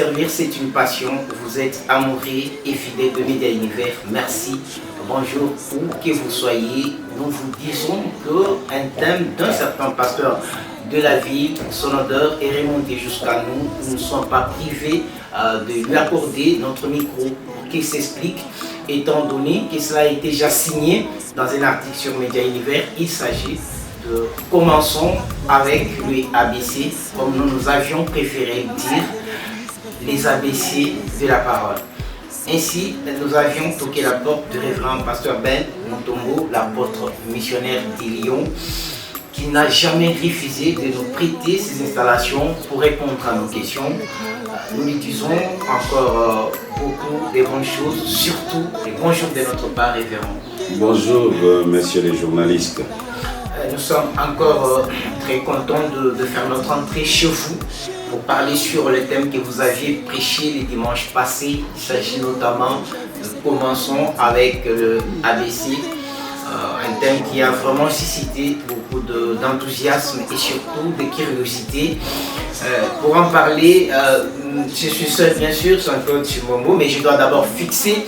servir, c'est une passion. Vous êtes amoureux et fidèle de Média Univers. Merci. Bonjour, où que vous soyez. Nous vous disons qu'un thème d'un certain pasteur de la ville, son odeur est remonté jusqu'à nous. Nous ne sommes pas privés de lui accorder notre micro pour qu'il s'explique. Étant donné que cela a été déjà signé dans un article sur Média Univers, il s'agit de commençons avec le ABC, comme nous avions préféré dire, les ABC de la parole. Ainsi, nous avions toqué la porte du révérend pasteur Ben Ntombo, l'apôtre missionnaire de Lyon, qui n'a jamais refusé de nous prêter ses installations pour répondre à nos questions. Nous lui disons encore beaucoup de bonnes choses, surtout les bonjours de notre part, révérend. Bonjour, messieurs les journalistes. Nous sommes encore très contents de faire notre entrée chez vous pour parler sur le thème que vous aviez prêché les dimanches passés. Il s'agit notamment de commençons avec le ABC, un thème qui a vraiment suscité beaucoup d'enthousiasme et surtout de curiosité. Pour en parler, je suis seul bien sûr, c'est Jean-Claude Chimomo, mais je dois d'abord fixer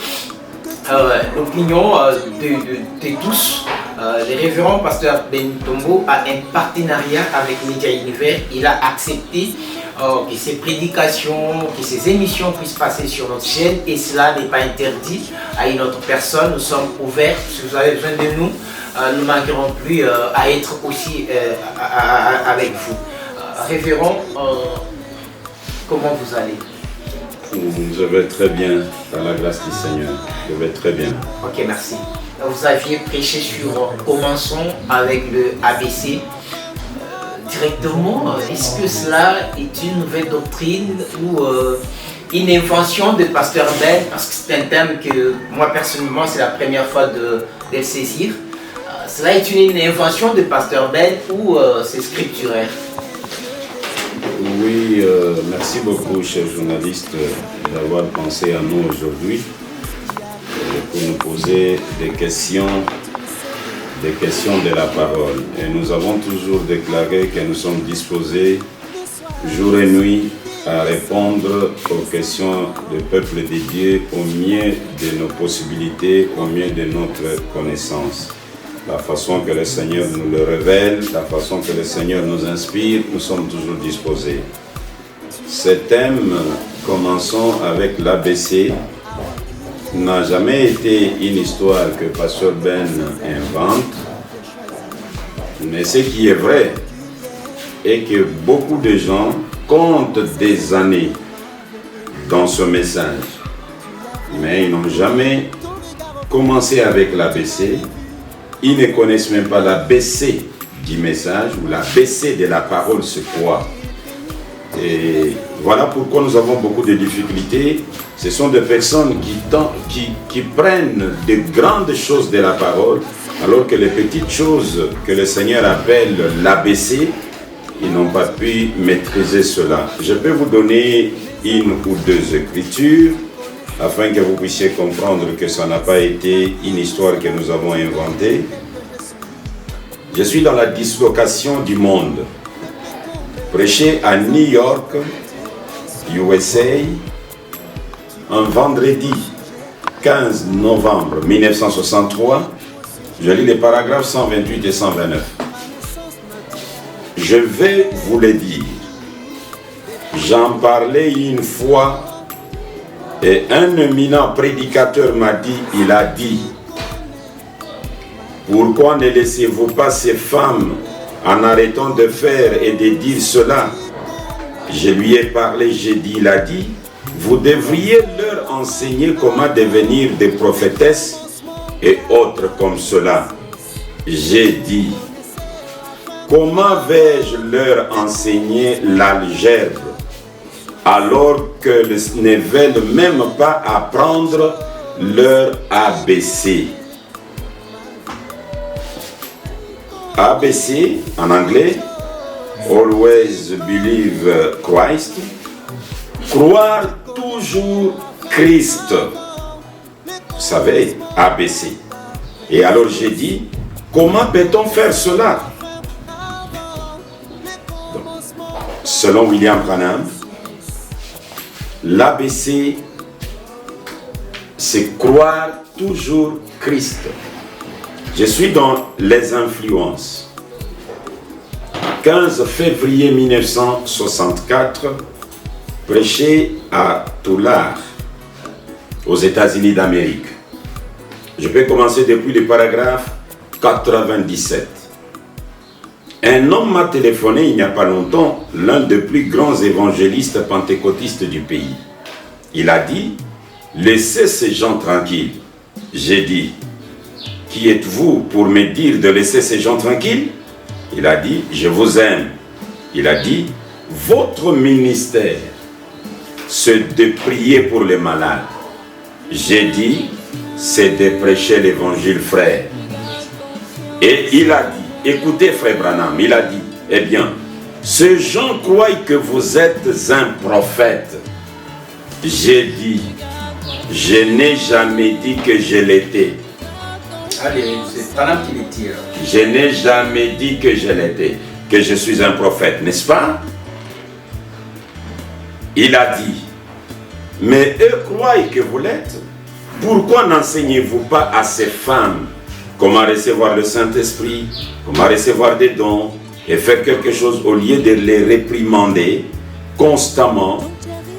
l'opinion de tous. Le révérend pasteur Ben Ntombo a un partenariat avec Média Univers. Il a accepté que ses prédications, que ses émissions puissent passer sur notre chaîne et cela n'est pas interdit à une autre personne. Nous sommes ouverts. Si vous avez besoin de nous, nous ne manquerons plus à être aussi avec vous. Révérend, comment vous allez? Je vais très bien, par la grâce du Seigneur. Je vais très bien. Ok, merci. Vous aviez prêché sur commençons avec le ABC. Directement, est-ce que cela est une nouvelle doctrine ou une invention de pasteur Ben? Parce que c'est un thème que moi personnellement c'est la première fois de le saisir. Cela est une invention de pasteur Ben ou c'est scripturaire? Oui, merci beaucoup, chers journalistes, d'avoir pensé à nous aujourd'hui pour nous poser des questions de la parole. Et nous avons toujours déclaré que nous sommes disposés jour et nuit à répondre aux questions du peuple de Dieu au mieux de nos possibilités, au mieux de notre connaissance. La façon que le Seigneur nous le révèle, la façon que le Seigneur nous inspire, nous sommes toujours disposés. Ce thème, commençons avec l'ABC, n'a jamais été une histoire que pasteur Ben invente, mais ce qui est vrai est que beaucoup de gens comptent des années dans ce message, mais ils n'ont jamais commencé avec l'ABC. Ils ne connaissent même pas l'ABC du message ou l'ABC de la parole, c'est quoi. Et voilà pourquoi nous avons beaucoup de difficultés. Ce sont des personnes qui prennent de grandes choses de la parole, alors que les petites choses que le Seigneur appelle l'ABC, ils n'ont pas pu maîtriser cela. Je peux vous donner une ou deux écritures, afin que vous puissiez comprendre que ça n'a pas été une histoire que nous avons inventée. Je suis dans la dislocation du monde. Prêché à New York, USA, un vendredi 15 novembre 1963, je lis les paragraphes 128 et 129. Je vais vous le dire. J'en parlais une fois et un éminent prédicateur m'a dit, il a dit, pourquoi ne laissez-vous pas ces femmes en arrêtant de faire et de dire cela? Je lui ai parlé, j'ai dit, il a dit, vous devriez leur enseigner comment devenir des prophétesses et autres comme cela. J'ai dit, comment vais-je leur enseigner l'algèbre alors que ne veulent même pas apprendre leur ABC? ABC en anglais, Always Believe Christ, croire toujours Christ. Vous savez, ABC. Et alors j'ai dit, comment peut-on faire cela? Donc, selon William Branham, L'ABC, c'est croire toujours Christ. Je suis dans les influences. 15 février 1964, prêché à Tulare, aux États-Unis d'Amérique. Je peux commencer depuis le paragraphe 97. Un homme m'a téléphoné il n'y a pas longtemps, l'un des plus grands évangélistes pentecôtistes du pays. Il a dit, laissez ces gens tranquilles. J'ai dit, qui êtes-vous pour me dire de laisser ces gens tranquilles? Il a dit, je vous aime. Il a dit, votre ministère, c'est de prier pour les malades. J'ai dit, c'est de prêcher l'évangile, frère. Et il a dit, écoutez frère Branham, il a dit, eh bien, ces gens croient que vous êtes un prophète. J'ai dit, je n'ai jamais dit que je l'étais. Allez, c'est Branham qui le tire. Je n'ai jamais dit que je l'étais, que je suis un prophète, n'est-ce pas? Il a dit, mais eux croient que vous l'êtes. Pourquoi n'enseignez-vous pas à ces femmes comment recevoir le Saint-Esprit, comment recevoir des dons et faire quelque chose au lieu de les réprimander constamment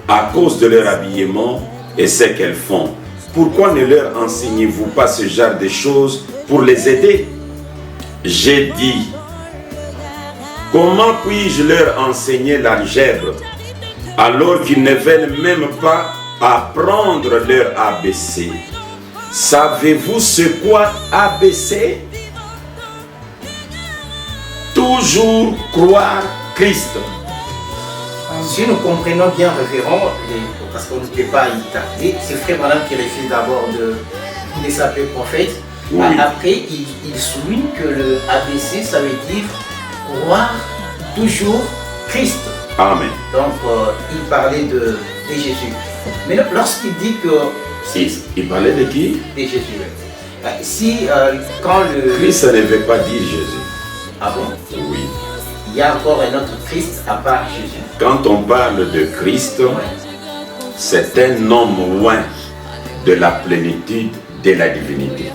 à cause de leur habillement et ce qu'elles font? Pourquoi ne leur enseignez-vous pas ce genre de choses pour les aider? J'ai dit, comment puis-je leur enseigner l'algèbre alors qu'ils ne veulent même pas apprendre leur ABC? Savez-vous ce qu'est ABC? Toujours croire Christ. Si nous comprenons bien, révérend, parce qu'on ne peut pas y tarder, c'est frère Branham qui refuse d'abord de s'appeler prophète. Oui. Après, il souligne que le ABC, ça veut dire croire toujours Christ. Amen. Donc, il parlait de Jésus. Mais lorsqu'il dit que... Il parlait de qui? De Jésus. Si, quand le... Christ, ça ne veut pas dire Jésus. Ah bon? Oui. Il y a encore un autre Christ à part Jésus. Quand on parle de Christ, c'est un homme loin de la plénitude de la divinité.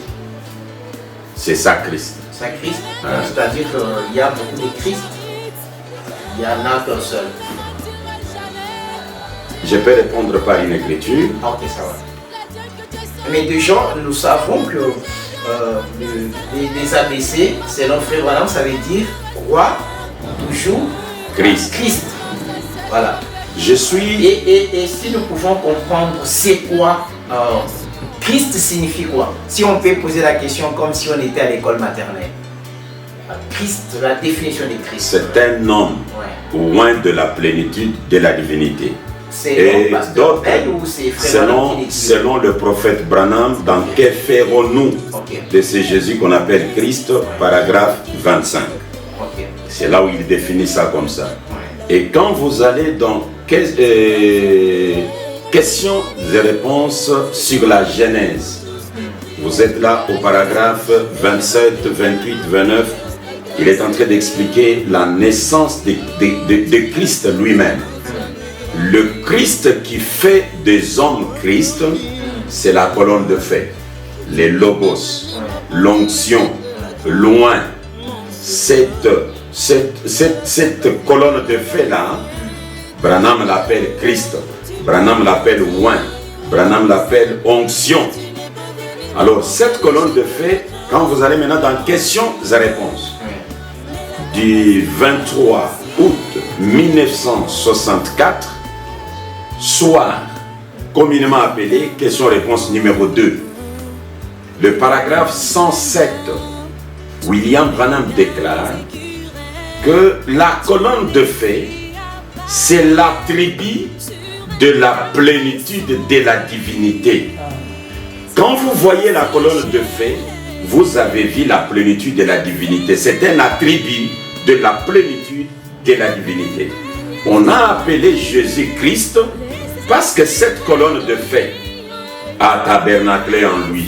C'est ça Christ. C'est Christ. C'est-à-dire qu'il y a beaucoup de Christ. Il y en a qu'un seul. Je peux répondre par une écriture. Ah, ok, ça va. Mais déjà, nous savons que les ABC, selon frère Branham, ça veut dire roi, toujours Christ. Christ. Voilà. Je suis... Et si nous pouvons comprendre c'est quoi Christ signifie quoi? Si on peut poser la question comme si on était à l'école maternelle. Christ, la définition de Christ. C'est un homme loin de la plénitude de la divinité. C'est d'autres, ou c'est selon le prophète Branham, dans quel ferons-nous de ce Jésus qu'on appelle Christ, paragraphe 25. C'est là où il définit ça comme ça. Et quand vous allez dans questions et réponses sur la Genèse, vous êtes là au paragraphe 27, 28, 29. Il est en train d'expliquer la naissance de Christ lui-même. Le Christ qui fait des hommes Christ, c'est la colonne de feu, les logos, l'onction, loin. Cette colonne de feu là, Branham l'appelle Christ, Branham l'appelle loin, Branham l'appelle onction. Alors cette colonne de feu, quand vous allez maintenant dans questions et réponses, du 23 août 1964, soir, communément appelé question-réponse numéro 2. Le paragraphe 107, William Branham déclare que la colonne de feu, c'est l'attribut de la plénitude de la divinité. Quand vous voyez la colonne de feu, vous avez vu la plénitude de la divinité. C'est un attribut de la plénitude de la divinité. On a appelé Jésus-Christ parce que cette colonne de feu a tabernaclé en lui.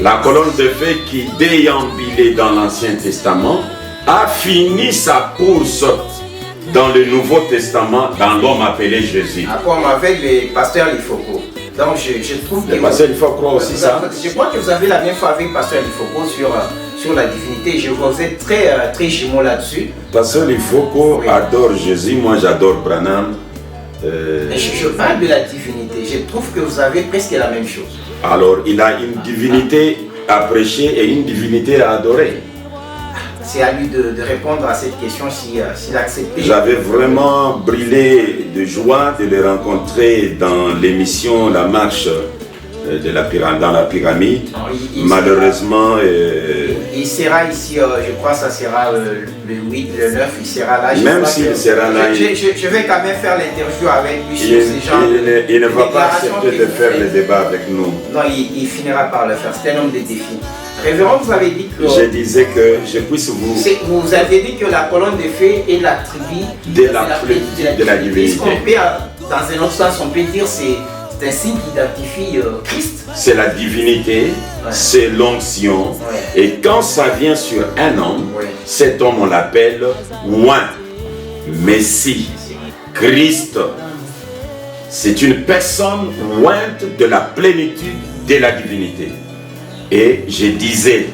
La colonne de feu qui déambulait dans l'Ancien Testament a fini sa course dans le Nouveau Testament, dans l'homme appelé Jésus. Comme avec le pasteur Lifoko. Donc je trouve que... Le pasteur Lifoko aussi ça. Je crois que vous avez la même foi avec le pasteur Lifoko sur la divinité. Je vois que vous êtes très jumeaux là-dessus. Pasteur Lifoko adore Jésus, moi j'adore Branham. Je parle de la divinité. Je trouve que vous avez presque la même chose. Alors il a une divinité à prêcher et une divinité à adorer. C'est à lui de répondre à cette question s'il accepte. J'avais vraiment brûlé de joie de le rencontrer dans l'émission La Marche dans la pyramide. Malheureusement... il sera ici, je crois que ça sera le 8, le 9, il sera là. Même s'il sera là... Je vais quand même faire l'interview avec lui sur ces gens. Il ne va pas accepter de faire le débat avec nous. Non, il finira par le faire. C'est un homme de défi. Révérend, vous avez dit que... Je disais que je puisse vous... Vous avez dit que la colonne de feu est l'attribut de la divinité. Dans un autre sens, on peut dire que c'est un signe qui identifie Christ. C'est la divinité, c'est l'onction. Et quand ça vient sur un homme, cet homme on l'appelle oint, Messie, Christ. C'est une personne ointe de la plénitude de la divinité. Et je disais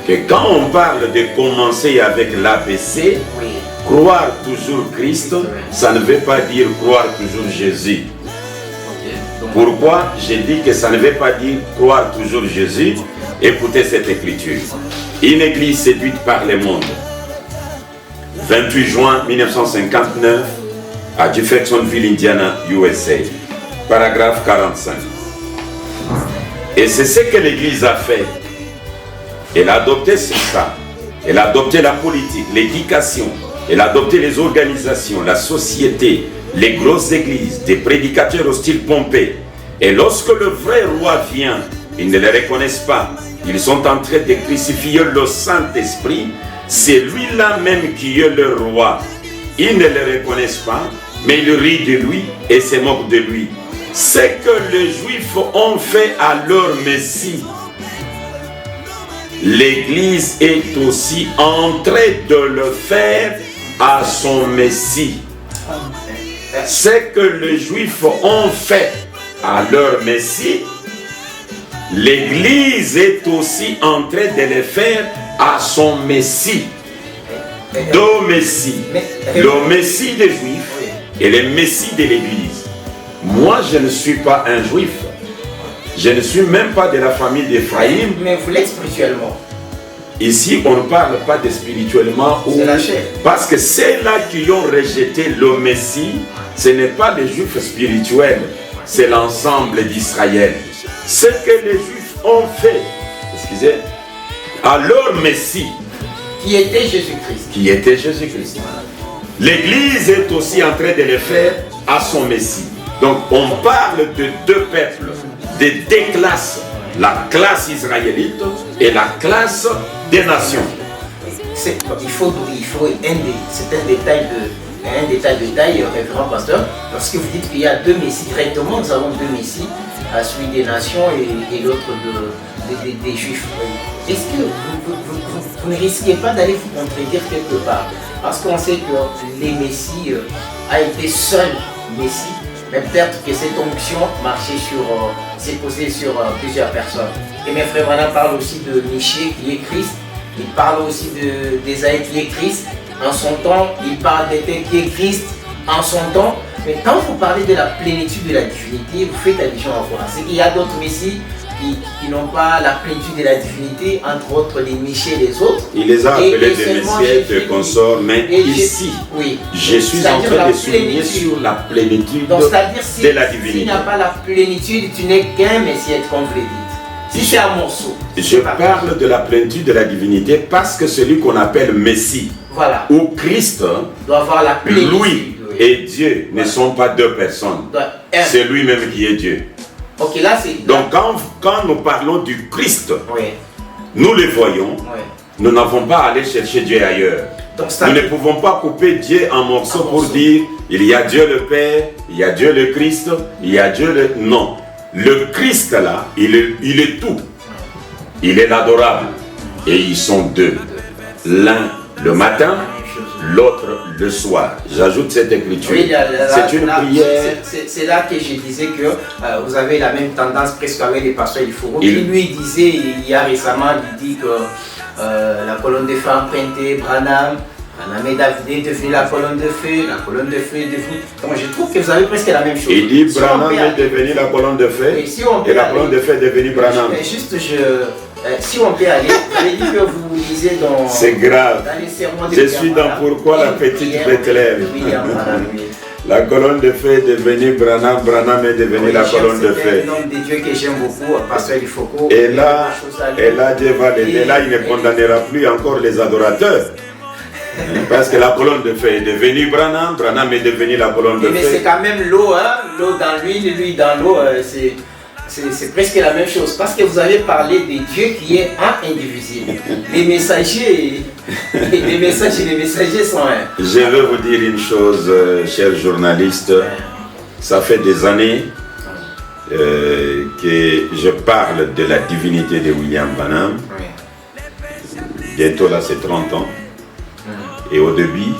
que quand on parle de commencer avec l'ABC, croire toujours Christ, ça ne veut pas dire croire toujours Jésus. Pourquoi j'ai dit que ça ne veut pas dire croire toujours Jésus? Écoutez cette écriture. Une église séduite par le monde. 28 juin 1959 à Jeffersonville, Indiana, USA. Paragraphe 45. Et c'est ce que l'Église a fait. Elle a adopté ça. Elle a adopté la politique, l'éducation. Elle a adopté les organisations, la société, les grosses églises, des prédicateurs au style pompé. Et lorsque le vrai roi vient, ils ne le reconnaissent pas. Ils sont en train de crucifier le Saint-Esprit. C'est lui-là même qui est le roi. Ils ne le reconnaissent pas, mais ils rient de lui et se moquent de lui. Ce que les Juifs ont fait à leur Messie, l'Église est aussi en train de le faire à son Messie. Ce que les Juifs ont fait à leur Messie, l'Église est aussi en train de le faire à son Messie. Deux Messies. Le Messie des Juifs et le Messie de l'Église. Moi, je ne suis pas un juif. Je ne suis même pas de la famille d'Éphraïm. Mais vous l'êtes spirituellement. Ici, on ne parle pas de spirituellement. C'est la chair. Parce que ceux-là qui ont rejeté le Messie, ce n'est pas les juifs spirituels, c'est l'ensemble d'Israël. Ce que les juifs ont fait, excusez, à leur Messie, qui était Jésus-Christ. Qui était Jésus-Christ. L'Église est aussi en train de le faire à son Messie. Donc on parle de deux peuples, de deux classes, la classe israélite et la classe des nations. C'est un détail de taille, révérend pasteur, lorsque vous dites qu'il y a deux messies, directement nous avons deux messies, celui des nations et l'autre des juifs. Est-ce que vous ne risquez pas d'aller vous contredire quelque part? Parce qu'on sait que les messies a été seul messie, mais peut-être que cette onction marchait s'est posée sur plusieurs personnes. Et mes frères Branham parlent aussi de Michée qui est Christ, il parle aussi d'Ésaïe qui est Christ en son temps, il parle d'Éthée qui est Christ en son temps. Mais quand vous parlez de la plénitude de la divinité, vous faites allusion à quoi? C'est qu'il y a d'autres messies qui n'ont pas la plénitude de la divinité, entre autres les Michée et les autres. Il les a appelés de messieurs, de consorts, mais ici, je suis en train de souligner sur la plénitude de la divinité. S'il n'y a pas la plénitude, tu n'es qu'un messie, comme vous le dites. Si c'est un morceau. Je parle de la plénitude de la divinité parce que celui qu'on appelle Messie, ou Christ, doit avoir la plénitude. Lui et Dieu ne sont pas deux personnes. C'est lui-même qui est Dieu. Okay, là, donc quand nous parlons du Christ, nous le voyons, nous n'avons pas à aller chercher Dieu ailleurs. Donc, nous ne pouvons pas couper Dieu en morceaux pour dire il y a Dieu le Père, il y a Dieu le Christ, il y a Dieu le... Non, le Christ là, il est tout. Il est l'adorable. Et ils sont deux. L'un le matin l'autre le soir. J'ajoute cette écriture. Oui, c'est une prière. C'est là que je disais que vous avez la même tendance presque avec les pasteurs du Forum. Lui disait, il y a récemment, il dit que la colonne de feu empruntée, Branham est devenu la colonne de feu est devenue... Donc je trouve que vous avez presque la même chose. Il dit Branham est devenu la colonne de feu et la colonne de feu est devenue Branham. Si on peut aller, vous avez dit que vous lisez dans... C'est grave. Dans les sermons de Je suis dans Pourquoi la petite Bethléem. La colonne de feu est devenue Branham, Branham est devenu la colonne de feu. C'est un homme de Dieu que j'aime beaucoup, pasteur du Foucault. Et là, Dieu va l'aider. Là, il ne condamnera plus encore les adorateurs. Parce que la colonne de feu est devenue Branham, Branham est devenu la colonne de feu. Mais c'est quand même l'eau, hein? L'eau dans l'huile, l'huile dans l'eau, c'est presque la même chose. Parce que vous avez parlé de Dieu qui est un indivisible. Les messagers sont un. Je veux vous dire une chose, chers journalistes. Ça fait des années que je parle de la divinité de William Branham. Bientôt là, c'est 30 ans. Et au début,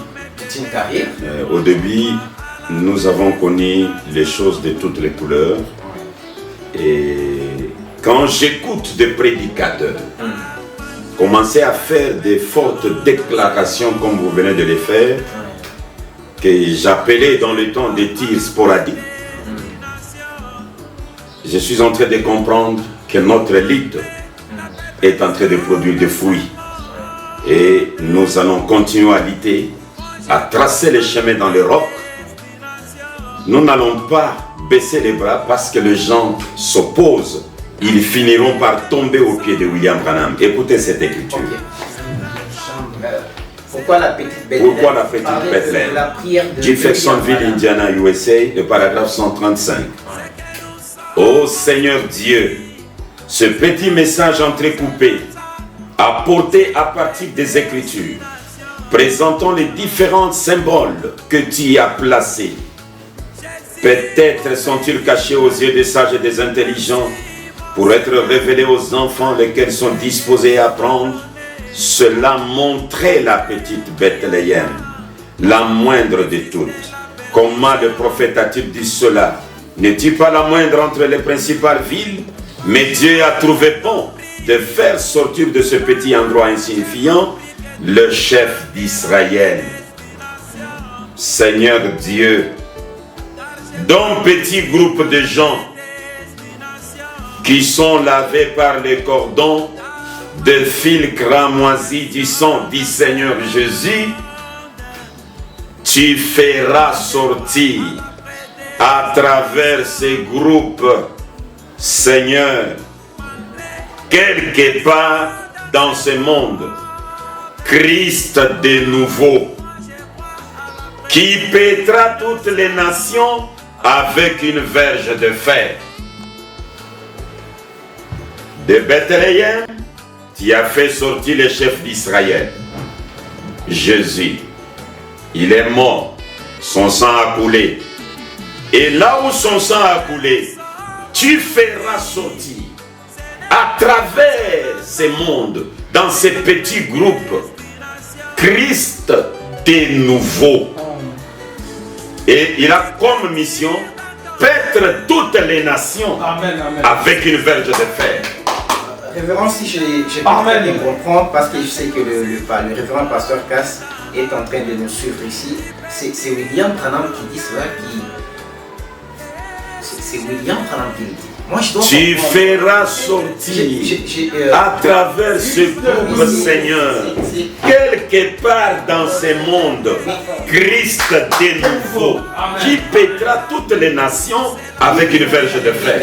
nous avons connu les choses de toutes les couleurs. Et quand j'écoute des prédicateurs commencer à faire des fortes déclarations comme vous venez de les faire, que j'appelais dans le temps des tirs sporadiques, je suis en train de comprendre que notre élite est en train de produire des fruits. Et nous allons continuer à lutter, à tracer les chemins dans les rocs. Nous n'allons pas baisser les bras parce que les gens s'opposent. Ils finiront par tomber aux pieds de William Branham. Écoutez cette écriture. Pourquoi la petite Bethléem? Jeffersonville, Indiana, USA, le paragraphe 135. Ô Seigneur Dieu, ce petit message entrecoupé apporté à partir des Écritures, présentant les différents symboles que tu y as placés. Peut-être sont-ils cachés aux yeux des sages et des intelligents pour être révélés aux enfants lesquels sont disposés à apprendre. Cela montrait la petite Bethléem, la moindre de toutes. Comment le prophète a-t-il dit cela? N'est-il pas la moindre entre les principales villes? Mais Dieu a trouvé bon de faire sortir de ce petit endroit insignifiant le chef d'Israël. Seigneur Dieu, d'un petit groupe de gens qui sont lavés par les cordons de fils cramoisis du sang du Seigneur Jésus, tu feras sortir à travers ces groupes, Seigneur, quelque part dans ce monde, Christ de nouveau, qui pétera toutes les nations avec une verge de fer. De Bethléem, tu as fait sortir le chef d'Israël, Jésus. Il est mort, son sang a coulé. Et là où son sang a coulé, tu feras sortir à travers ces mondes, dans ces petits groupes, Christ de nouveau. Et il a comme mission paître toutes les nations avec une verge de fer. Révérend, si j'ai pas très bien comprendre, parce que je sais que le révérend pasteur Cass est en train de nous suivre ici. C'est William Branham qui dit cela, c'est William Branham qui le dit. Moi, tu feras sortir à travers ce groupe, Seigneur, quelque part dans ce monde, Christ de nouveau, qui pétera toutes les nations avec une verge de fer.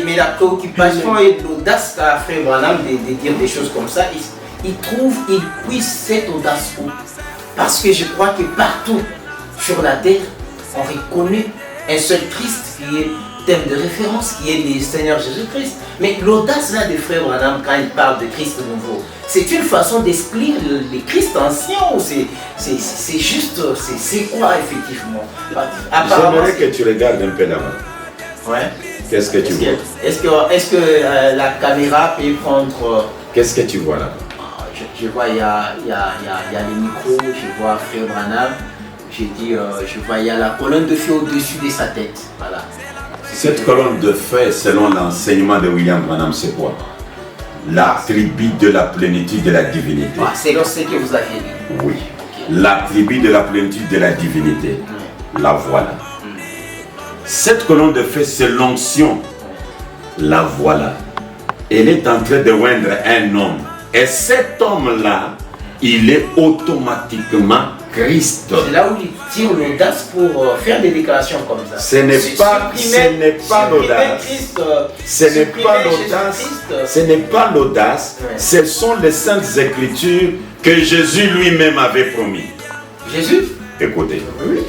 Mais la préoccupation et l'audace qu'a fait Branham de dire des choses comme ça, il puise cette audace où? Parce que je crois que partout sur la terre, on reconnaît un seul Christ qui est thème de référence, qui est le Seigneur Jésus-Christ. Mais l'audace là de frère Branham quand il parle de Christ nouveau, c'est une façon d'exclure les Christ anciens ou c'est juste, c'est quoi effectivement? J'aimerais que tu regardes un peu là-bas. Ouais. Qu'est-ce que tu vois? Est-ce que la caméra peut prendre... Qu'est-ce que tu vois là-bas? Je vois, il y a les micros, je vois Frère Branham. J'ai dit, je vois, il y a la colonne de feu au-dessus de sa tête. Voilà. Cette colonne de feu, selon l'enseignement de William Branham, c'est quoi? L'attribut de la plénitude de la divinité. Ah, c'est ce que vous aviez dit. Oui. Okay. L'attribut de la plénitude de la divinité. La voilà. Cette colonne de feu, c'est l'onction. La voilà. Elle est en train de oindre un homme. Et cet homme-là, il est automatiquement Christ. C'est là où il tire l'audace pour faire des déclarations comme ça. Ce n'est pas l'audace. Ce n'est pas l'audace. Ce sont les saintes écritures que Jésus lui-même avait promis. Jésus? Écoutez. Oui.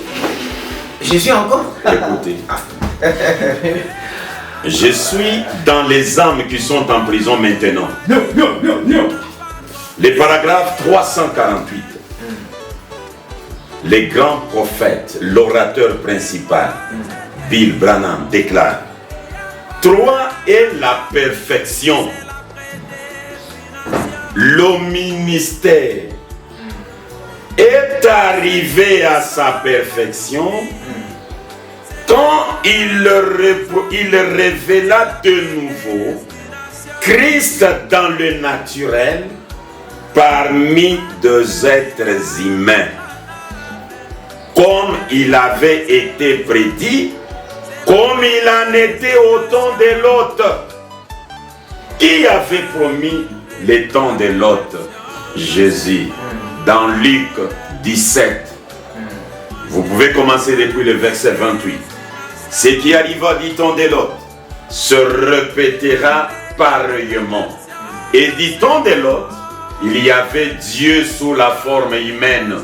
Jésus encore? Écoutez. Je suis dans les âmes qui sont en prison maintenant. Non. Les paragraphes 348. Les grands prophètes, l'orateur principal, Bill Branham, déclare: 3 est la perfection. Le ministère est arrivé à sa perfection quand il révéla de nouveau Christ dans le naturel parmi deux êtres humains, comme il avait été prédit, comme il en était au temps de Lot. Qui avait promis le temps de Lot? Jésus, dans Luc 17. Vous pouvez commencer depuis le verset 28. Ce qui arriva du temps de Lot se répétera pareillement. Et du temps de Lot, il y avait Dieu sous la forme humaine.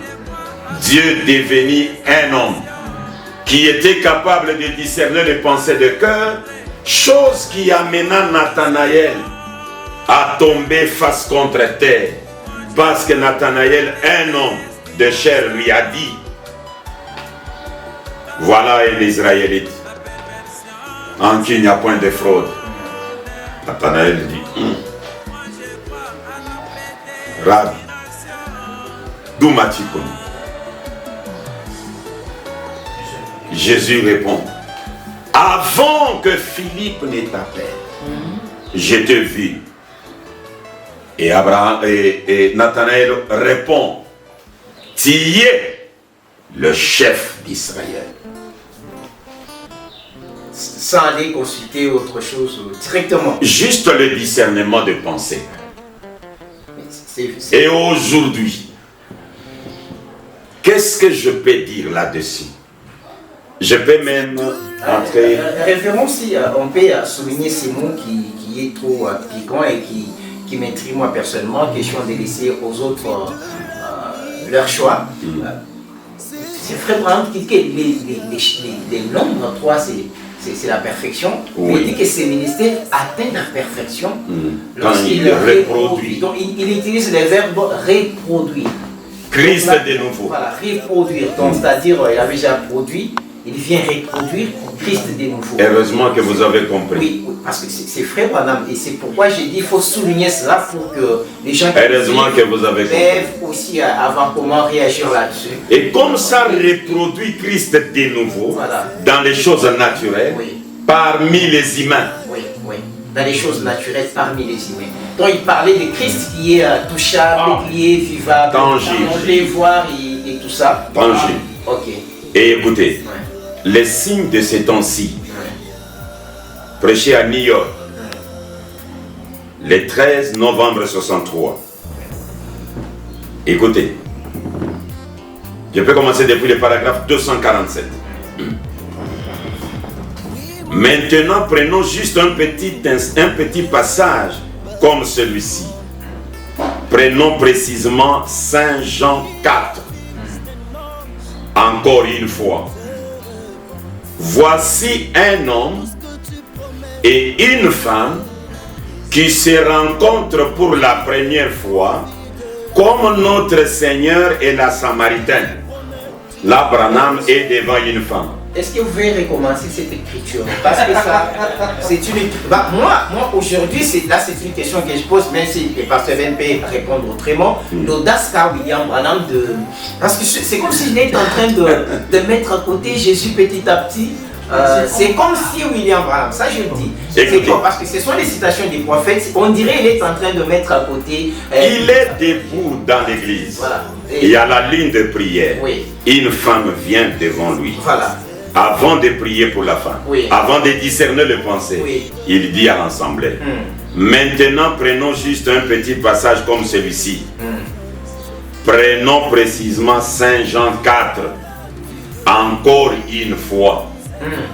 Dieu devenu un homme qui était capable de discerner les pensées de cœur, chose qui amena Nathanaël à tomber face contre terre, parce que Nathanaël, un homme de chair, lui a dit: voilà un Israélite en qui il n'y a point de fraude. Nathanaël dit: Rabbi, d'où m'as-tu connu? Jésus répond: avant que Philippe ne t'appelle, je t'ai vu. Et Nathanaël répond: tu es le chef d'Israël. Sans aller consulter autre chose directement. Juste le discernement de pensée. Et aujourd'hui, qu'est-ce que je peux dire là-dessus? Je peux même entrer... Référence, si on peut souligner ces mots qui est trop piquant et qui m'intrigue moi personnellement, question de laisser aux autres leur choix. C'est Frère Branham qui dit que les nombres 3, c'est la perfection. Oui. Il dit que ces ministères atteignent la perfection lorsqu'il reproduit. Donc il utilise le verbe reproduire. Christ de nouveau. Voilà, reproduire. Donc c'est-à-dire, il avait déjà produit. Il vient reproduire Christ de nouveau. Heureusement que vous avez compris. Oui, parce que c'est Frère Branham. Et c'est pourquoi j'ai dit qu'il faut souligner cela pour que les gens que vous avez peuvent aussi avoir comment réagir là-dessus. Et comme ça reproduit Christ de nouveau dans les choses naturelles, parmi les humains. Oui, dans les choses naturelles parmi les humains. Donc il parlait de Christ qui est touchable, qui est vivable, tangible, voir et tout ça. Tangible. Ok. Et écoutez. Les signes de ces temps-ci, prêché à New York, le 13 novembre 63. Écoutez, je peux commencer depuis le paragraphe 247. Maintenant, prenons juste un petit passage comme celui-ci. Prenons précisément Saint Jean 4. Encore une fois. Voici un homme et une femme qui se rencontrent pour la première fois, comme notre Seigneur et la Samaritaine. Là, Branham est devant une femme. est-ce que vous pouvez recommencer cette écriture? Parce que ça, c'est une... moi aujourd'hui, c'est une question que je pose, même si le pasteur Ben peut répondre autrement. L'audace qu'a William Branham de... Parce que c'est comme si je n'étais en train de mettre à côté Jésus petit à petit. C'est comme si William Branham, ça je le dis, c'est quoi? Parce que ce sont les citations des prophètes, on dirait qu'il est en train de mettre à côté... il est debout dans l'église. Voilà. Il y a la ligne de prière. Oui. Une femme vient devant lui. Voilà. Avant de prier pour la femme, oui. Avant de discerner le pensée, oui. Il dit à l'assemblée, maintenant prenons juste un petit passage comme celui-ci. Prenons précisément Saint Jean 4, encore une fois.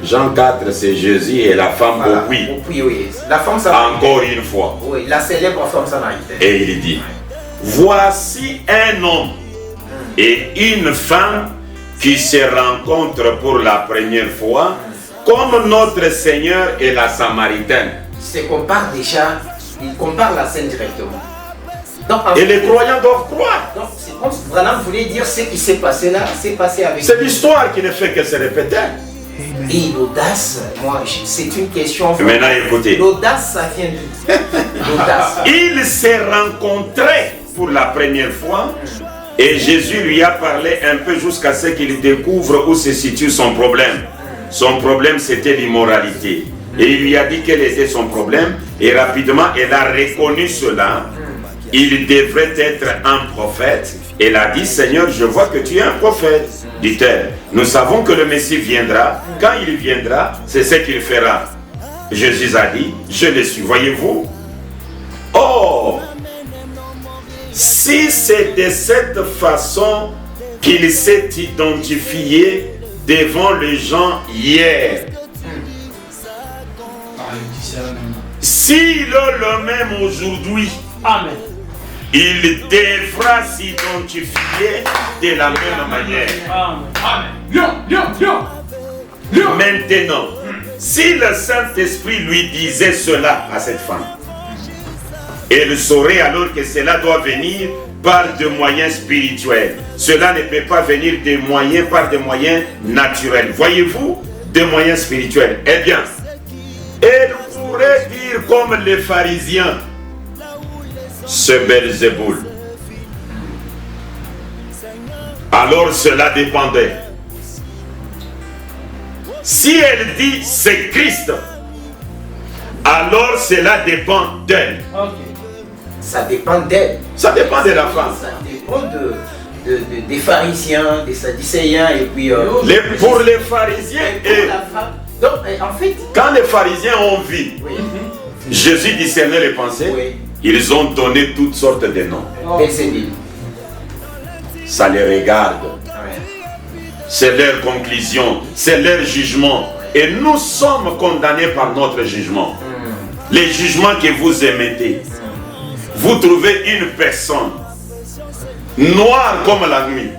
Jean 4, c'est Jésus et la femme voilà. au puits. Oui. La femme samaritaine. Encore une fois. Oui, la célèbre femme samaritaine. Et il dit, voici un homme et une femme qui se rencontrent pour la première fois, comme notre Seigneur et la Samaritaine. C'est qu'on parle déjà, il compare la scène directement. Donc, et les croyants doivent croire. Donc, c'est comme si Branham voulait dire ce qui s'est passé là, c'est passé avec... C'est l'histoire qui ne fait que se répéter. Et l'audace, moi, c'est une question... Maintenant, écoutez. L'audace, ça vient de... L'audace. Ils s'est rencontrés pour la première fois. Et Jésus lui a parlé un peu jusqu'à ce qu'il découvre où se situe son problème. Son problème, c'était l'immoralité. Et il lui a dit quel était son problème. Et rapidement, elle a reconnu cela. Il devrait être un prophète. Elle a dit, Seigneur, je vois que tu es un prophète. Dit-elle, nous savons que le Messie viendra. Quand il viendra, c'est ce qu'il fera. Jésus a dit, je le suis. Voyez-vous? Oh! Si c'est de cette façon qu'il s'est identifié devant les gens hier, s'il est le même aujourd'hui, il devra s'identifier de la même manière. Maintenant, si le Saint-Esprit lui disait cela à cette femme, elle saurait alors que cela doit venir par des moyens spirituels. Cela ne peut pas venir par des moyens naturels. Voyez-vous, des moyens spirituels. Eh bien, elle pourrait dire comme les pharisiens, c'est Belzéboul. Alors cela dépendait. Si elle dit c'est Christ, alors cela dépend d'elle. Ça dépend d'elle. Ça dépend de la femme. Ça dépend des pharisiens, des sadducéens et puis... pour les pharisiens et la femme. Donc, en fait... Quand les pharisiens ont vu Jésus discernait les pensées, ils ont donné toutes sortes de noms. Ça les regarde. C'est leur conclusion, c'est leur jugement. Et nous sommes condamnés par notre jugement. Les jugements que vous émettez. Vous trouvez une personne noire comme la nuit,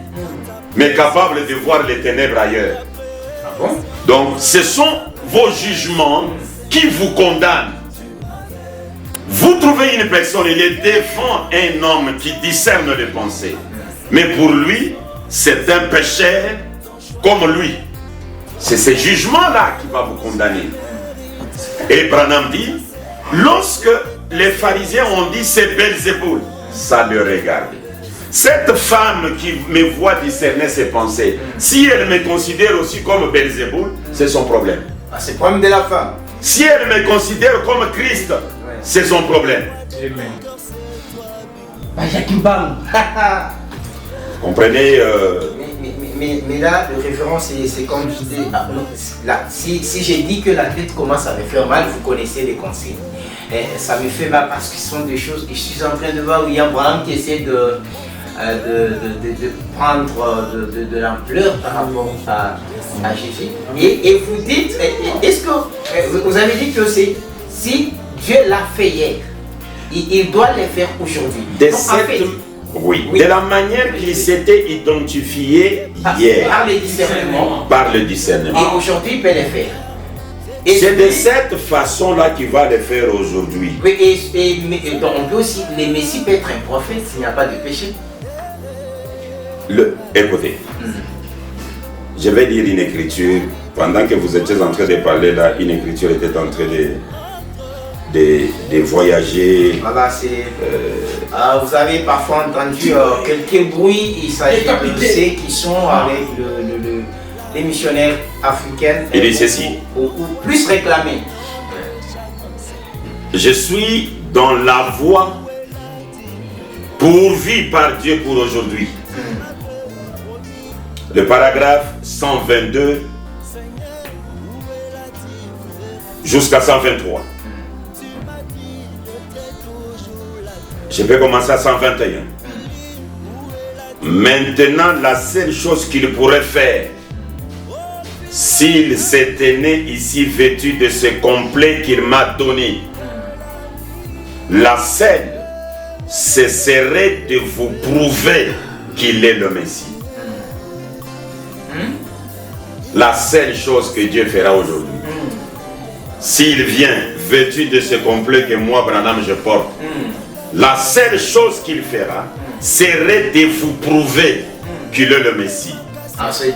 mais capable de voir les ténèbres ailleurs. Donc, ce sont vos jugements qui vous condamnent. Vous trouvez une personne, il est devant un homme qui discerne les pensées. Mais pour lui, c'est un pécheur comme lui. C'est ce jugement-là qui va vous condamner. Et Branham dit, lorsque les pharisiens ont dit c'est Belzéboul, ça le regarde. Cette femme qui me voit discerner ses pensées, si elle me considère aussi comme Belzéboul, c'est son problème. C'est le problème de la femme. Si elle me considère comme Christ, c'est son problème. Comprenez mais là, le référent, c'est comme je dis, là, si j'ai dit que la tête commence à me faire mal, vous connaissez les consignes. Ça me fait mal parce que ce sont des choses que je suis en train de voir William Branham qui essaie de prendre de l'ampleur par rapport à Jésus. Et vous dites, est-ce que vous avez dit que si Dieu l'a fait hier, il doit le faire aujourd'hui. Oui, de la manière qu'il s'était identifié hier. Par le discernement. Par le discernement. Et aujourd'hui, il peut le faire. C'est de cette façon-là qu'il va le faire aujourd'hui. Oui, et donc on peut aussi, le Messie peut être un prophète s'il n'y a pas de péché. Écoutez, je vais lire une écriture Pendant que vous étiez en train de parler là, une écriture était en train de voyager. Voilà, c'est. Vous avez parfois entendu quelques bruits. Il s'agit de ceux qui sont avec les missionnaires africains. Il dit ceci. Beaucoup plus réclamés. Je suis dans la voie pourvue par Dieu pour aujourd'hui. Le paragraphe 122 jusqu'à 123. Je peux commencer à 121. Maintenant, la seule chose qu'il pourrait faire, s'il s'était né ici vêtu de ce complet qu'il m'a donné, la seule, ce serait de vous prouver qu'il est le Messie. La seule chose que Dieu fera aujourd'hui, s'il vient vêtu de ce complet que moi, Branham, je porte, la seule chose qu'il fera serait de vous prouver qu'il est le Messie.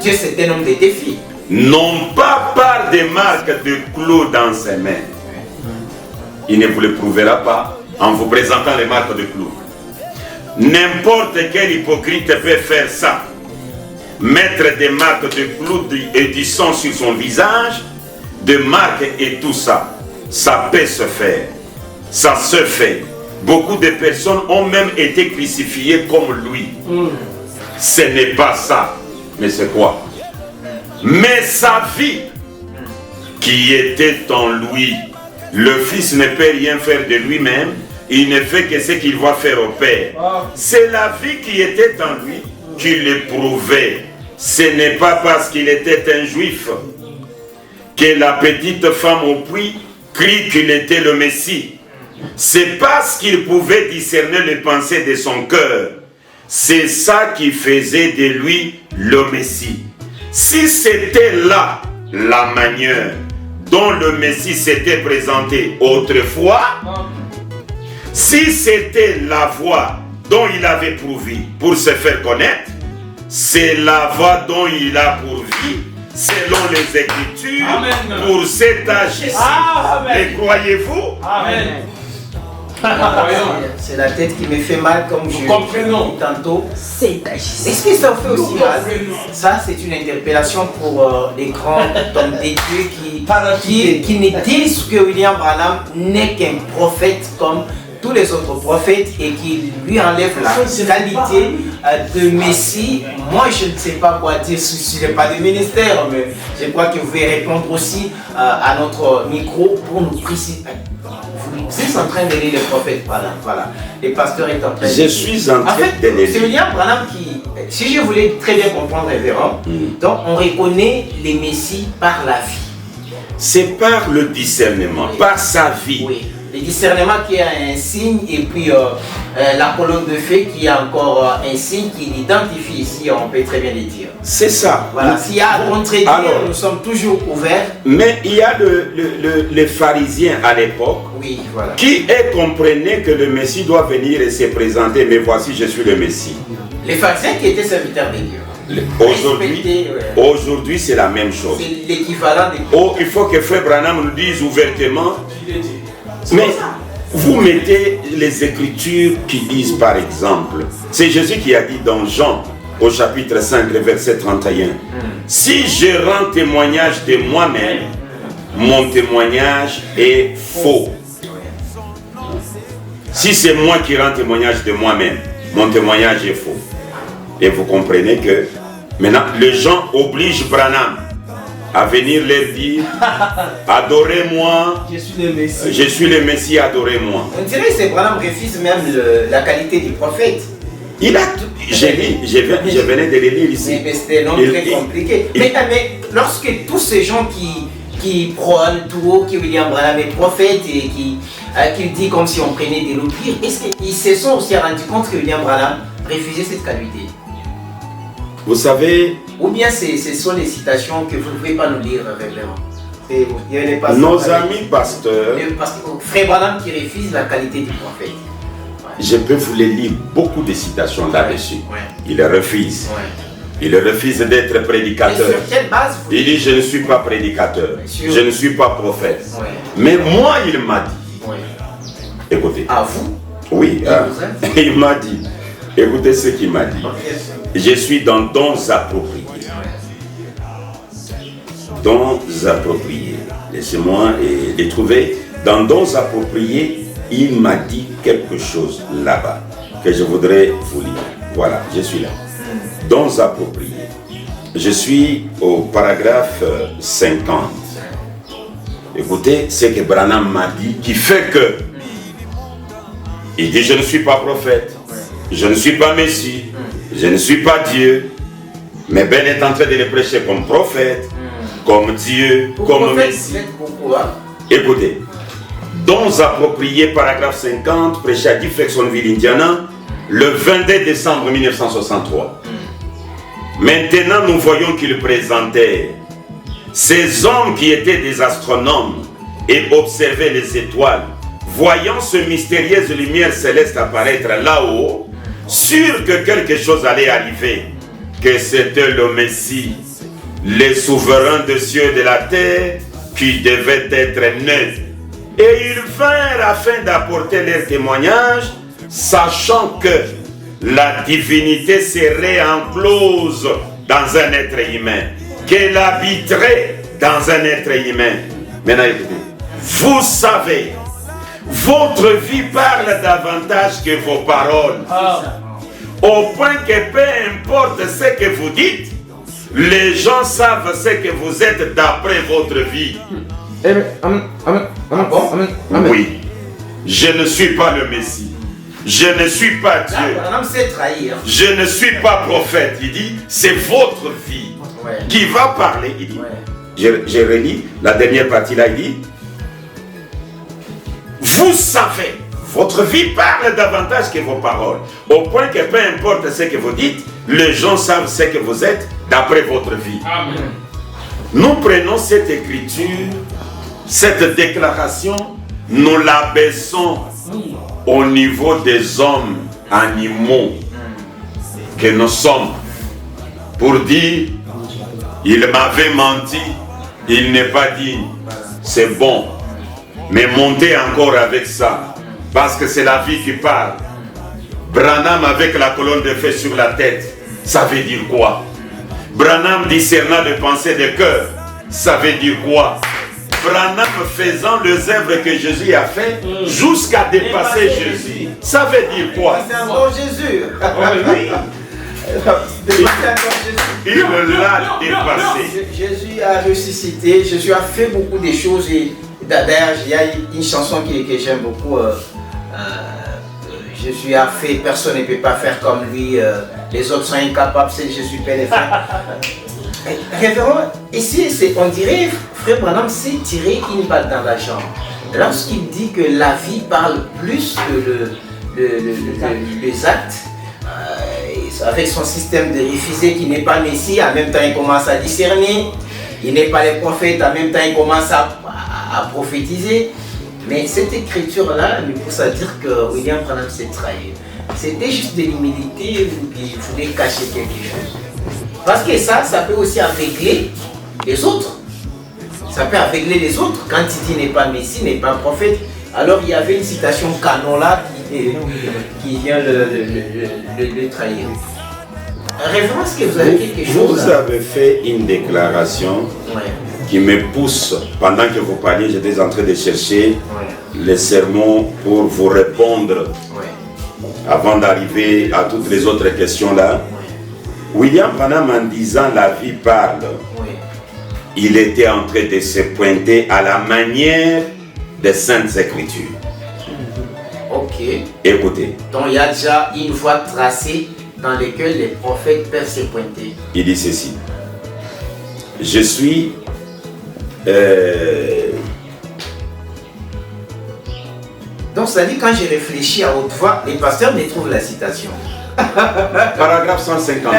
Dieu, c'est un homme de défi. Non pas par des marques de clous dans ses mains. Il ne vous le prouvera pas en vous présentant les marques de clous. N'importe quel hypocrite peut faire ça. Mettre des marques de clous et du sang sur son visage, de marques et tout ça. Ça peut se faire. Ça se fait. Beaucoup de personnes ont même été crucifiées comme lui. Ce n'est pas ça. Mais c'est quoi? Mais sa vie qui était en lui. Le Fils ne peut rien faire de lui-même. Il ne fait que ce qu'il va faire au Père. C'est la vie qui était en lui qui l'éprouvait. Ce n'est pas parce qu'il était un juif que la petite femme au puits crie qu'il était le Messie. C'est parce qu'il pouvait discerner les pensées de son cœur. C'est ça qui faisait de lui le Messie. Si c'était là la manière dont le Messie s'était présenté autrefois, si c'était la voie dont il avait pourvu pour se faire connaître, c'est la voie dont il a pourvu selon les Écritures. Amen. Pour cet âge-ci. Et croyez-vous? Amen. C'est la tête qui me fait mal comme je dis tantôt. Est-ce que ça fait aussi mal? Ça, c'est une interpellation pour les grands hommes de Dieu qui ne disent que William Branham n'est qu'un prophète comme tous les autres prophètes et qui lui enlèvent la qualité de Messie. Moi, je ne sais pas quoi dire, je n'ai pas de ministère, mais je crois que vous pouvez répondre aussi à notre micro pour nous préciser. Vous êtes en train de lire les prophètes, voilà. Les pasteurs sont en train de lire. Je suis en train de lire. C'est William Branham qui, si je voulais très bien comprendre, révérend, donc on reconnaît les messies par la vie. C'est par le discernement, par sa vie. Oui. Le discernement qui a un signe et puis la colonne de feu qui a encore un signe qui l'identifie ici, on peut très bien le dire. C'est ça. Voilà, s'il y a à contredire, nous sommes toujours ouverts. Mais il y a les pharisiens à l'époque qui comprenaient que le Messie doit venir et se présenter, mais voici je suis le Messie. Les pharisiens qui étaient serviteurs de Dieu. Aujourd'hui, c'est la même chose. C'est l'équivalent des... Il faut que Frère Branham nous dise ouvertement. Mais vous mettez les Écritures qui disent par exemple, c'est Jésus qui a dit dans Jean au chapitre 5, verset 31, si je rends témoignage de moi-même, mon témoignage est faux. Si c'est moi qui rends témoignage de moi-même, mon témoignage est faux. Et vous comprenez que maintenant les gens obligent Branham à venir leur dire adorez-moi, je suis le Messie, adorez-moi. On dirait que c'est Branham refuse même la qualité du prophète. Il a tout, je venais de le lire ici. Mais c'était non très compliqué. Mais lorsque tous ces gens qui prônent tout haut que William Branham est prophète et qui dit comme si on prenait des loupires, est-ce qu'ils se sont aussi rendus compte que William Branham refusait cette qualité? Vous savez... Ou bien ce sont des citations que vous ne pouvez pas nous lire régulièrement. Nos amis pasteurs... Frère Branham qui refuse la qualité du prophète. Je peux vous les lire beaucoup de citations là-dessus. Il les refuse. Il refuse d'être prédicateur. Et sur quelle base vous... Il dit, je ne suis pas prédicateur, je ne suis pas prophète. Ouais. Mais moi, il m'a dit, Ouais. écoutez. À vous? Oui, il m'a dit, écoutez ce qu'il m'a dit. Je suis dans dons appropriés. Dons appropriés. Laissez-moi les trouver. Dans dons appropriés, il m'a dit quelque chose là-bas que je voudrais vous lire. Voilà, je suis là. Dons appropriés. Je suis au paragraphe 50. Écoutez ce que Branham m'a dit qui fait que il dit, je ne suis pas prophète, je ne suis pas Messie, je ne suis pas Dieu, mais Ben est en train de le prêcher comme prophète, comme Dieu, comme Messie. Écoutez, dons appropriés, paragraphe 50, prêché à Jeffersonville, Indiana, le 22 décembre 1963. Maintenant, nous voyons qu'il présentait ces hommes qui étaient des astronomes et observaient les étoiles, voyant ce mystérieuse lumière céleste apparaître là-haut, sûr que quelque chose allait arriver, que c'était le Messie, le souverain des cieux et de la terre, qui devait être né. Et ils vinrent afin d'apporter leur témoignage, sachant que la divinité serait enclose dans un être humain, qu'elle habiterait dans un être humain. Maintenant, écoutez, vous savez, votre vie parle davantage que vos paroles. Au point que peu importe ce que vous dites, les gens savent ce que vous êtes d'après votre vie. Oui, je ne suis pas le Messie. Je ne suis pas Dieu. Je ne suis pas prophète. Il dit, c'est votre vie qui va parler. Il dit, je relis la dernière partie là, il dit, vous savez, votre vie parle davantage que vos paroles. Au point que peu importe ce que vous dites, les gens savent ce que vous êtes d'après votre vie. Amen. Nous prenons cette écriture, cette déclaration, nous l'abaissons au niveau des hommes, animaux que nous sommes, pour dire, il m'avait menti, il n'est pas digne, c'est bon, mais montez encore avec ça, parce que c'est la vie qui parle. Branham avec la colonne de feu sur la tête, ça veut dire quoi? Branham discernant les pensées de cœur, ça veut dire quoi? Branham faisant les œuvres que Jésus a fait jusqu'à dépasser Jésus. Ça veut dire quoi? C'est encore Jésus. Oui. Il l'a dépassé. Jésus a ressuscité. Jésus a fait beaucoup de choses. Et d'ailleurs, il y a une chanson que j'aime beaucoup. Jésus a fait, personne ne peut pas faire comme lui. Les autres sont incapables, c'est Jésus peut les faire. Révérend, ici, on dirait, Frère Branham s'est tiré une balle dans la jambe. Lorsqu'il dit que la vie parle plus que les actes, avec son système de refusé qui n'est pas Messie, en même temps il commence à discerner, il n'est pas le prophète, en même temps il commence à prophétiser. Mais cette écriture-là me pousse à dire que William Branham s'est trahi. C'était juste de l'humilité ou il voulait cacher quelque chose. Parce que ça peut aussi aveugler les autres. Ça peut aveugler les autres. Quand il dit n'est pas Messie, n'est pas prophète, alors il y avait une citation canon là qui vient le trahir. Référence que vous avez quelque chose. Vous avez fait une déclaration qui me pousse, pendant que vous parliez, j'étais en train de chercher les sermons pour vous répondre avant d'arriver à toutes les autres questions là. William Branham, en disant la vie parle, il était en train de se pointer à la manière des Saintes Écritures. Ok. Écoutez. Donc il y a déjà une voie tracée dans laquelle les prophètes peuvent se pointer. Il dit ceci. Je suis Donc ça dit, quand j'ai réfléchi à haute voix, les pasteurs me trouvent la citation. Paragraphe 150.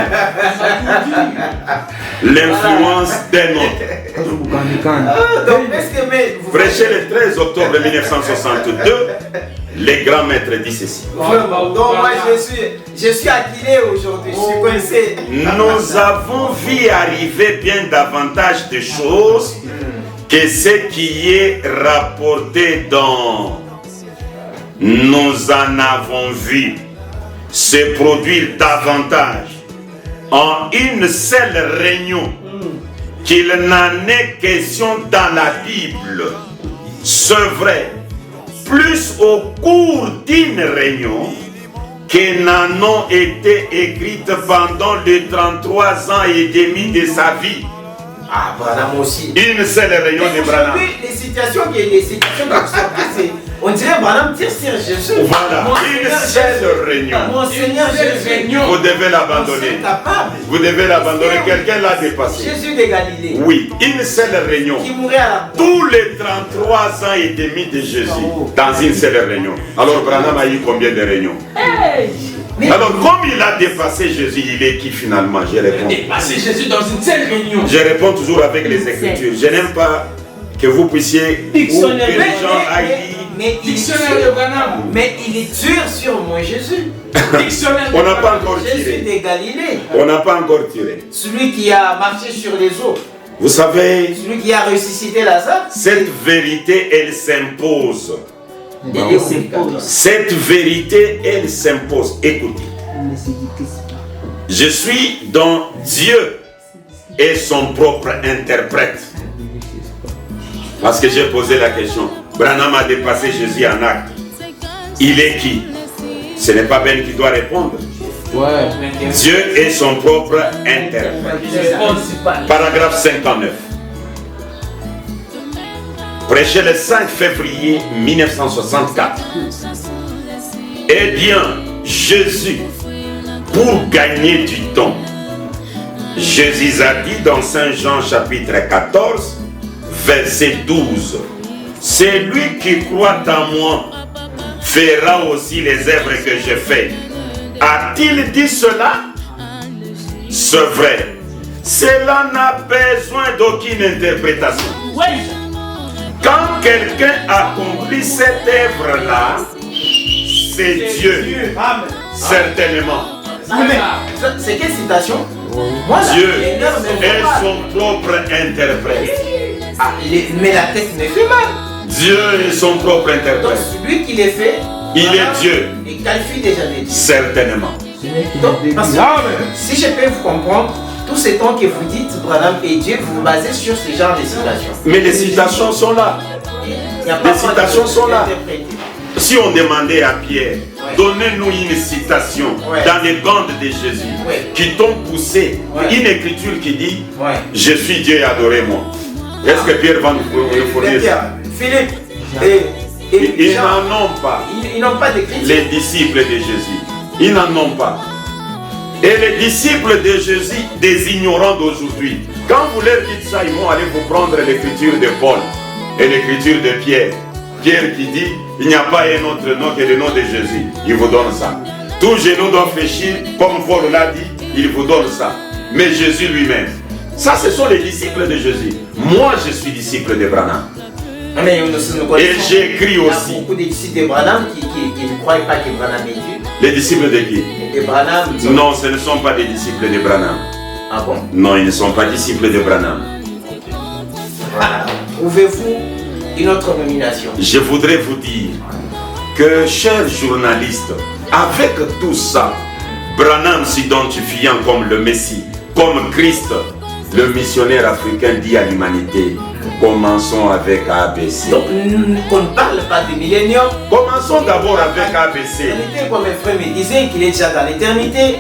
L'influence d'un autre. Donc est-ce que vous prêché le 13 octobre 1962 les grands maîtres disent ceci. Vraiment. Donc moi je suis acquilé aujourd'hui, je suis coincé. Nous avons vu arriver bien davantage de choses que ce qui est rapporté dans nous en avons vu se produire davantage en une seule réunion qu'il n'en est question dans la Bible. C'est vrai, plus au cours d'une réunion que n'en ont été écrites pendant les 33 ans et demi de sa vie. Ah, Branham aussi. Une seule réunion de Branham. Les situations qui sont passées, on dirait Branham tire sur Jésus. Voilà, une seule réunion. Mon Seigneur Jésus. Vous devez l'abandonner. Vous devez l'abandonner. Quelqu'un l'a dépassé. Jésus de Galilée. Oui, une seule réunion. Qui mourait à la tous les 33 ans et demi de Jésus dans une seule réunion. Alors Branham a eu combien de réunions? Alors comme il a dépassé Jésus, il est qui finalement? Je réponds. Dépassé Jésus dans une seule réunion. Je réponds toujours avec les Écritures. Je n'aime pas que vous puissiez ou que les gens aillent. Dictionnaire de Branham. Mais il est dur sur moi Jésus. Dictionnaire de On n'a pas encore Jésus tiré. de Galilée. On n'a pas encore tiré. Celui qui a marché sur les eaux. Vous savez, Celui qui a ressuscité Lazare. cette vérité, elle s'impose. Il s'impose. Cette vérité, elle s'impose. Écoutez. Je suis dans Dieu et son propre interprète. Parce que j'ai posé la question. Branham a dépassé Jésus en acte. Il est qui? Ce n'est pas Ben qui doit répondre. Ouais. Dieu est son propre interprète. Paragraphe 59. Prêché le 5 février 1964. Eh bien, Jésus, pour gagner du temps, Jésus a dit dans Saint Jean chapitre 14, verset 12, « Celui qui croit en moi fera aussi les œuvres que je fais. » A-t-il dit cela? C'est vrai. Cela n'a besoin d'aucune interprétation. Quand quelqu'un accomplit cette œuvre-là, c'est Dieu. Certainement. C'est quelle citation? Dieu est son propre interprète. Ah, mais la tête me fait mal. Dieu est son propre Donc interprète. celui qui les fait, Il est Dieu. il qualifie déjà les dieux. Certainement. Donc, parce que si je peux vous comprendre, tous ces temps que vous dites Branham et Dieu, vous vous basez sur ce genre de citations. Mais les citations sont là. Il n'y a pas Les citations sont là. d'interpréter. Si on demandait à Pierre, donnez-nous une citation dans les bandes de Jésus qui t'ont poussé, une écriture qui dit je suis Dieu, adorez-moi. Est-ce que Pierre va nous fournir ça? Philippe Ils n'en ont pas. Ils n'ont pas d'écriture. Les disciples de Jésus, ils n'en ont pas. Et les disciples de Jésus, des ignorants d'aujourd'hui, quand vous leur dites ça, ils vont aller vous prendre l'écriture de Paul et l'écriture de Pierre. Pierre qui dit, il n'y a pas un autre nom que le nom de Jésus. Il vous donne ça. Tout genou doit fléchir, comme Paul l'a dit, il vous donne ça. Mais Jésus lui-même. Ça, ce sont les disciples de Jésus. Moi, je suis disciple de Branham. Mais et j'écris aussi. Il y a beaucoup de disciples de Branham qui ne croient pas que Branham est Dieu. Les disciples de qui? De Branham. Non, ce ne sont pas des disciples de Branham. Ah bon? Non, ils ne sont pas disciples de Branham. Voilà. Trouvez-vous une autre nomination? Je voudrais vous dire que, chers journalistes, avec tout ça, Branham s'identifiant comme le Messie, comme Christ, le missionnaire africain dit à l'humanité, commençons avec ABC. Donc, on ne parle pas de millénium. Commençons d'abord avec ABC. Comme un frère me disait qu'il est déjà dans l'éternité.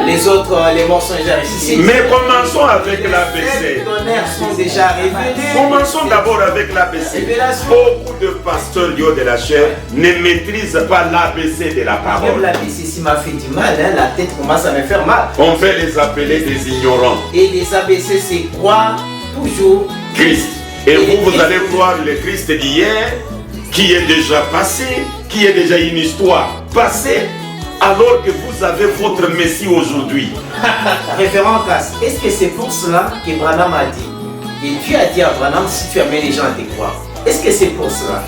Les autres, les morts sont déjà ressuscités. Mais commençons avec l'ABC. Les tonnerres sont déjà révélés. Commençons d'abord avec l'ABC. Beaucoup de pasteurs Dieu de la chair ne maîtrisent pas l'ABC de la parole. Même l'ABC, ça m'a fait du mal, hein. La tête commence à me faire mal. On peut les appeler des ignorants. Et les ABC, c'est croire toujours Christ. Et vous allez croire le Christ d'hier, qui est déjà passé, qui est déjà une histoire passée, alors que vous avez votre Messie aujourd'hui. Révérend Cass, est-ce que c'est pour cela que Branham a dit, et Dieu a dit à Branham, si tu amènes les gens à te croire, est-ce que c'est pour cela?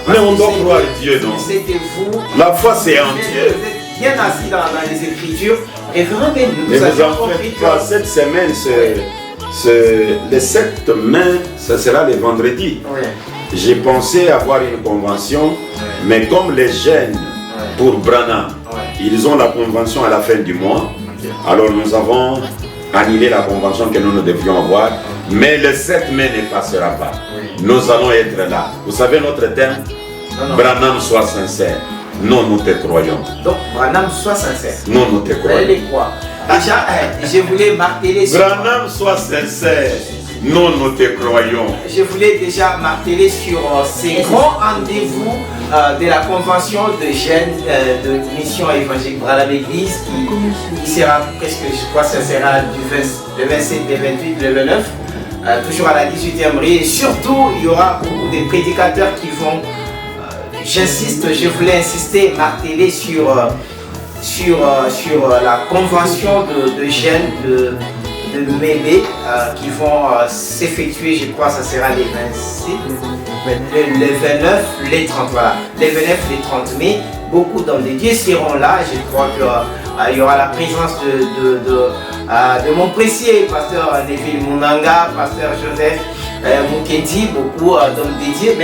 Mais on doit croire Dieu, non? C'était vous. La foi, c'est en Vous Dieu. êtes bien assis dans les Écritures. Et vraiment, Mais vous en faites pas. Cette semaine, les 7 mai, ça sera le vendredi. Oui. J'ai pensé avoir une convention, mais comme les jeunes pour Branham, ils ont la convention à la fin du mois, alors nous avons annulé la convention que nous devions avoir, mais le 7 mai ne passera pas. Nous allons être là. Vous savez notre thème? Branham, sois sincère. Non, nous te croyons. Donc, Branham, sois sincère. Non, nous te croyons. Allez les croire. Déjà, je voulais marteler sur... Branham, sois sincère. Non, nous te croyons. Je voulais déjà marteler sur ces grands rendez-vous de la convention de jeunes de mission évangélique Branham Église qui sera presque, je crois, ça sera le 27, le 28, le 29, toujours à la 18e rue. Et surtout, il y aura beaucoup de prédicateurs qui vont, j'insiste, je voulais insister, marteler sur la convention de jeunes de Mébé qui vont s'effectuer, je crois, ça sera les 26, les 29, les 30, voilà. Les 29, les 30 mai, beaucoup d'hommes de Dieu seront là. Je crois qu'il y aura la présence de mon précieux pasteur Neville Munanga, pasteur Joseph Mukendi, beaucoup d'hommes de Dieu,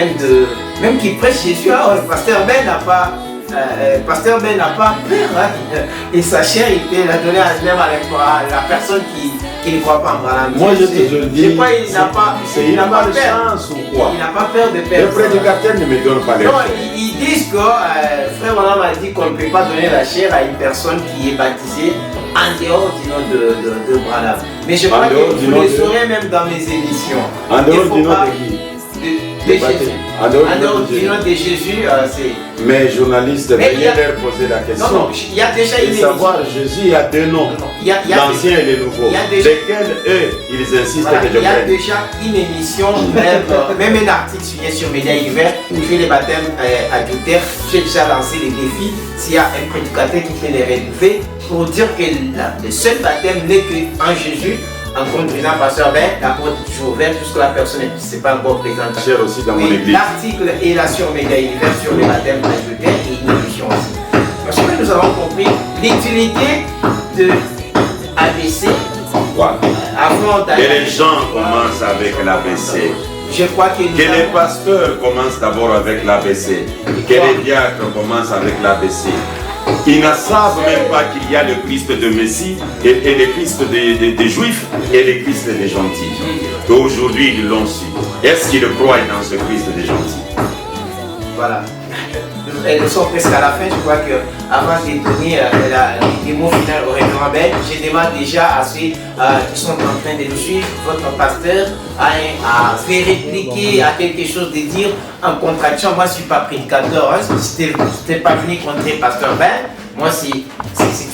même qui prêchent Jésus. Pasteur Ben n'a pas... Pasteur Ben n'a pas peur, hein. Et sa chair, il peut la donner même à la personne qui ne croit pas en Branham. Moi je te dis, il n'a pas de chance ou quoi? Il n'a pas peur de personne. Les prédicateurs ne me donnent pas les non, ils disent que Frère Branham a dit qu'on ne peut pas donner la chair à une personne qui est baptisée en dehors du nom de Branham. Mais je crois que vous le saurez même dans mes émissions. En dehors du nom de qui? De Jésus. En dehors du nom de Jésus, c'est... Mais journalistes, veuillez leur poser la question. Non, il y a déjà une émission. savoir, Jésus, il y a 2 noms, l'ancien et le nouveau. Lesquels, eux, ils insistent que je Il y a déjà une émission, même un article sur Média Univers, où je fais les baptêmes adultères. J'ai déjà lancé les défis. S'il y a un prédicateur qui fait les relever, pour dire que le seul baptême n'est qu'en Jésus. En conduisant pasteur Ben, la porte est toujours ouverte puisque la personne ne s'est pas encore présentée. Cher aussi dans mon église. L'article est là sur Média Univers sur les baptêmes adultères et une émission aussi. Parce que nous avons compris l'utilité de ABC. Voilà. Que les gens commencent avec l'ABC. Je crois que les pasteurs commencent d'abord avec l'ABC. Que les diacres commencent avec l'ABC. Ils ne savent même pas qu'il y a le Christ de Messie et le Christ des Juifs et le Christ des gentils. Et aujourd'hui, ils l'ont su. Est-ce qu'ils croient dans ce Christ des gentils? Voilà. Elles sont presque à la fin. Je crois qu'avant de donner les mots finaux au révérend Ben, je demande déjà à ceux qui sont en train de nous suivre, votre pasteur, à faire répliquer, à quelque chose de dire en contradiction. Moi, je ne suis pas prédicateur. Hein. Je n'étais pas venu contre le pasteur Ben. Moi, c'est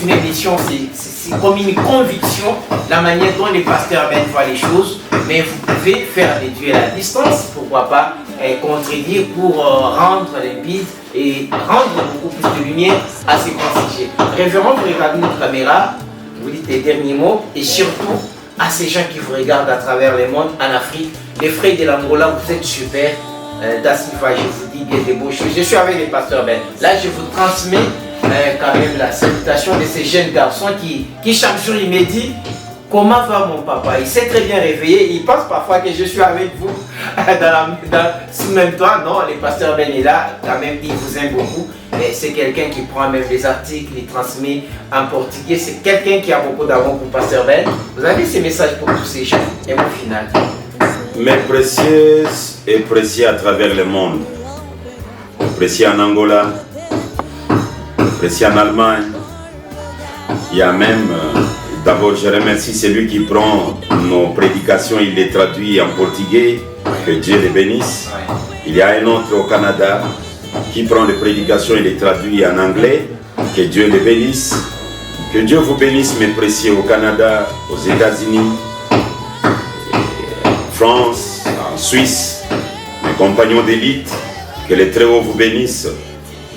une émission, c'est comme une conviction, la manière dont les pasteurs Ben voient les choses. Mais vous pouvez faire des duels à distance, pourquoi pas contredire pour rendre limpide et rendre beaucoup plus de lumière à ces grands sujets. Révérend, vous regardez notre caméra, vous dites les derniers mots et surtout à ces gens qui vous regardent à travers le monde, en Afrique, les frères de l'Angola, vous êtes super. D'Assifa, je vous dis bien des beaux choses. Je suis avec les pasteurs Ben. Là, je vous transmets quand même la salutation de ces jeunes garçons qui chaque jour il me dit comment va mon papa. Il s'est très bien réveillé. Il pense parfois que je suis avec vous sous le même toit. Non, le pasteur Ben est là. Quand même, il vous aime beaucoup. C'est quelqu'un qui prend même les articles, il transmet en portugais. C'est quelqu'un qui a beaucoup d'amour pour pasteur Ben. Vous avez ces messages pour tous ces gens. Et au final. Mais précieuse et précieux à travers le monde. Précieux en Angola. Précieux en Allemagne. Il y a même... D'abord, je remercie celui qui prend nos prédications, il les traduit en portugais, que Dieu les bénisse. Il y a un autre au Canada qui prend les prédications et les traduit en anglais, que Dieu les bénisse. Que Dieu vous bénisse, mes précieux, au Canada, aux États-Unis, en France, en Suisse, mes compagnons d'élite, que les Très-Hauts vous bénissent.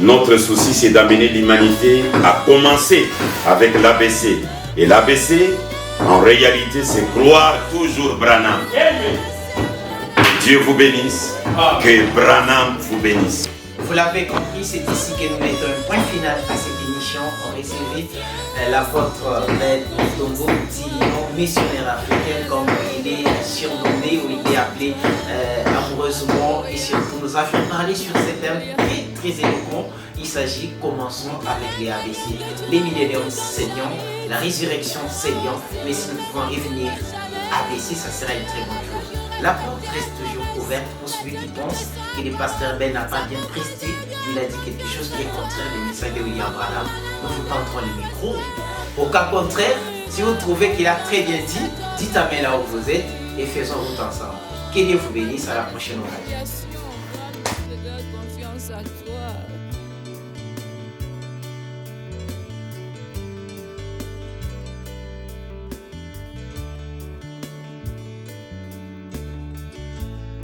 Notre souci, c'est d'amener l'humanité à commencer avec l'ABC. Et l'ABC, en réalité, c'est croire toujours Branham. Que Dieu vous bénisse, que Branham vous bénisse. Vous l'avez compris, c'est ici que nous mettons un point final à cette émission. On recevait l'apôtre Ben Mutombo, missionnaire africain, comme il est surnommé ou il est appelé amoureusement. Et surtout, nous avions parlé sur ce thème très éloquent. Il s'agit, commençons avec les ABC. Les millénaires saignants, la résurrection saignant, mais si nous pouvons revenir ABC, ça sera une très bonne chose. La porte reste toujours ouverte pour celui qui pense que le pasteur Ben n'a pas bien presté. Il a dit quelque chose qui est contraire au message de William Branham. Nous vous tendrons les micros. Au cas contraire, si vous trouvez qu'il a très bien dit, dites Amen là où vous êtes et faisons route ensemble. Que Dieu vous bénisse, à la prochaine occasion.